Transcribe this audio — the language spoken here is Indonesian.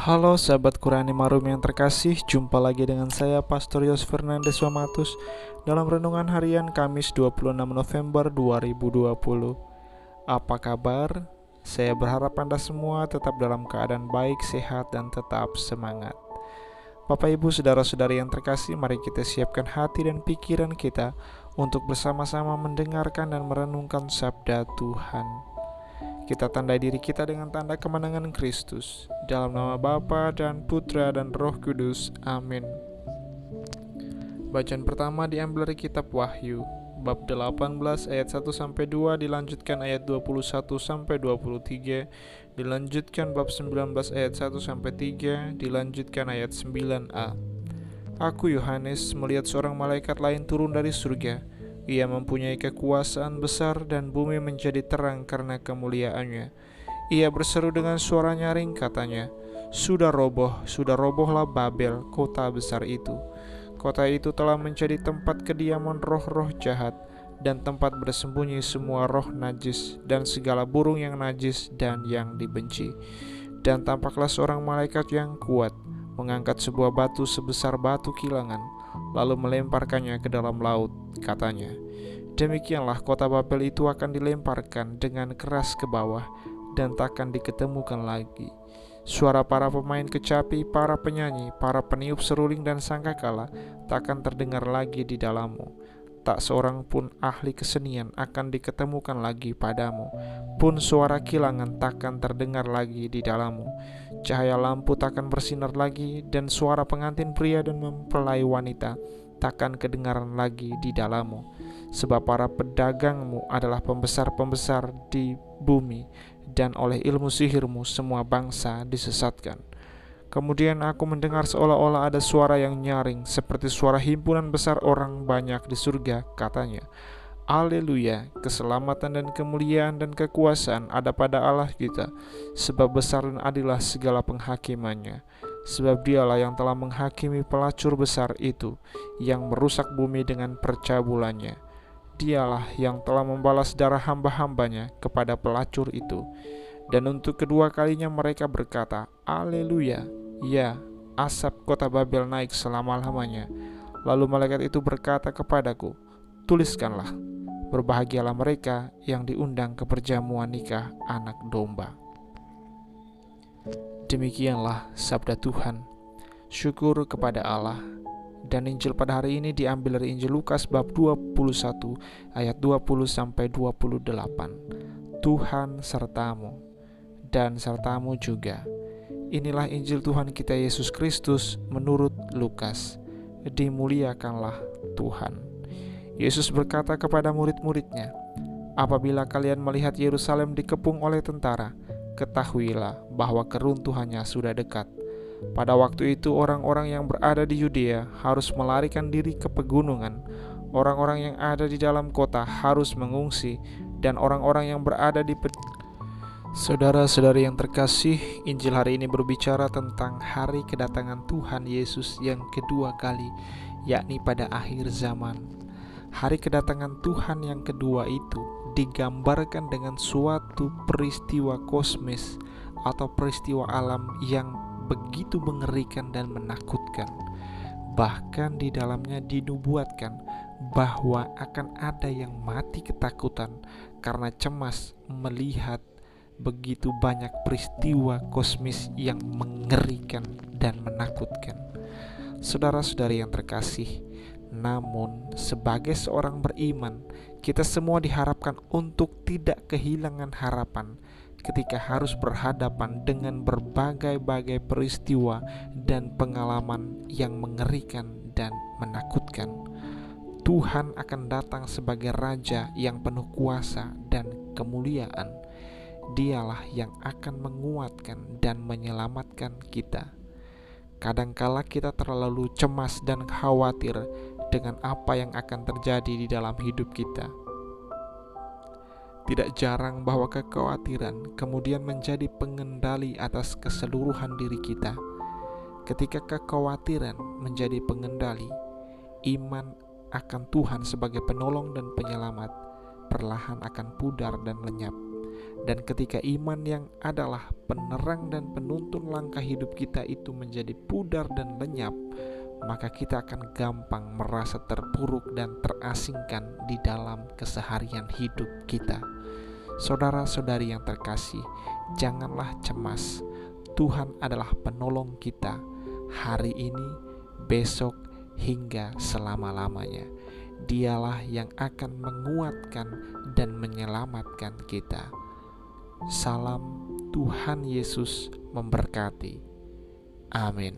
Halo sahabat Qurani Marum yang terkasih, jumpa lagi dengan saya Pastor Yos Fernandes Wamatus dalam renungan harian Kamis 26 November 2020. Apa kabar? Saya berharap Anda semua tetap dalam keadaan baik, sehat, dan tetap semangat. Bapak Ibu Saudara-saudari yang terkasih, mari kita siapkan hati dan pikiran kita untuk bersama-sama mendengarkan dan merenungkan sabda Tuhan. Kita tandai diri kita dengan tanda kemenangan Kristus. Dalam nama Bapa dan Putra dan Roh Kudus. Amin. Bacaan pertama diambil dari kitab Wahyu, bab 18 ayat 1 sampai 2, dilanjutkan ayat 21 sampai 23, dilanjutkan bab 19 ayat 1 sampai 3, dilanjutkan ayat 9a. Aku Yohanes melihat seorang malaikat lain turun dari surga. Ia mempunyai kekuasaan besar dan bumi menjadi terang karena kemuliaannya. Ia berseru dengan suara nyaring, katanya, sudah robohlah Babel, kota besar itu. Kota itu telah menjadi tempat kediaman roh-roh jahat dan tempat bersembunyi semua roh najis dan segala burung yang najis dan yang dibenci. Dan tampaklah seorang malaikat yang kuat mengangkat sebuah batu sebesar batu kilangan, lalu melemparkannya ke dalam laut. Katanya, demikianlah kota Babel itu akan dilemparkan dengan keras ke bawah dan takkan diketemukan lagi. Suara para pemain kecapi, para penyanyi, para peniup seruling dan sangkakala takkan terdengar lagi di dalammu. Tak seorang pun ahli kesenian akan diketemukan lagi padamu, pun suara kilangan takkan terdengar lagi di dalammu. Cahaya lampu takkan bersinar lagi, dan suara pengantin pria dan mempelai wanita takkan kedengaran lagi di dalammu. Sebab para pedagangmu adalah pembesar-pembesar di bumi, dan oleh ilmu sihirmu semua bangsa disesatkan. Kemudian aku mendengar seolah-olah ada suara yang nyaring, seperti suara himpunan besar orang banyak di surga, katanya, Haleluya, keselamatan dan kemuliaan dan kekuasaan ada pada Allah kita, sebab besar dan adillah segala penghakimannya. Sebab dialah yang telah menghakimi pelacur besar itu, yang merusak bumi dengan percabulannya. Dialah yang telah membalas darah hamba-hambanya kepada pelacur itu. Dan untuk kedua kalinya mereka berkata, Haleluya, ya, asap kota Babel naik selama-lamanya. Lalu malaikat itu berkata kepadaku, tuliskanlah, berbahagialah mereka yang diundang ke perjamuan nikah anak domba. Demikianlah sabda Tuhan. Syukur kepada Allah. Dan Injil pada hari ini diambil dari Injil Lukas bab 21 ayat 20 sampai 28. Tuhan sertamu dan sertamu juga. Inilah Injil Tuhan kita Yesus Kristus menurut Lukas. Dimuliakanlah Tuhan. Yesus berkata kepada murid-muridnya, apabila kalian melihat Yerusalem dikepung oleh tentara, ketahuilah bahwa keruntuhannya sudah dekat. Pada waktu itu orang-orang yang berada di Yudea harus melarikan diri ke pegunungan. Orang-orang yang ada di dalam kota harus mengungsi, dan orang-orang yang berada di Saudara-saudari yang terkasih, Injil hari ini berbicara tentang hari kedatangan Tuhan Yesus yang kedua kali, yakni pada akhir zaman. Hari kedatangan Tuhan yang kedua itu digambarkan dengan suatu peristiwa kosmis atau peristiwa alam yang begitu mengerikan dan menakutkan. Bahkan di dalamnya dinubuatkan bahwa akan ada yang mati ketakutan karena cemas melihat begitu banyak peristiwa kosmis yang mengerikan dan menakutkan. Saudara-saudari yang terkasih, namun sebagai seorang beriman, kita semua diharapkan untuk tidak kehilangan harapan ketika harus berhadapan dengan berbagai-bagai peristiwa dan pengalaman yang mengerikan dan menakutkan. Tuhan akan datang sebagai Raja yang penuh kuasa dan kemuliaan. Dialah yang akan menguatkan dan menyelamatkan kita. Kadangkala kita terlalu cemas dan khawatir dengan apa yang akan terjadi di dalam hidup kita. Tidak jarang bahwa kekhawatiran kemudian menjadi pengendali atas keseluruhan diri kita. Ketika kekhawatiran menjadi pengendali, iman akan Tuhan sebagai penolong dan penyelamat perlahan akan pudar dan lenyap. Dan ketika iman yang adalah penerang dan penuntun langkah hidup kita itu menjadi pudar dan lenyap, maka kita akan gampang merasa terpuruk dan terasingkan di dalam keseharian hidup kita. Saudara-saudari yang terkasih, janganlah cemas. Tuhan adalah penolong kita hari ini, besok, hingga selama-lamanya. Dialah yang akan menguatkan dan menyelamatkan kita. Salam, Tuhan Yesus memberkati. Amin.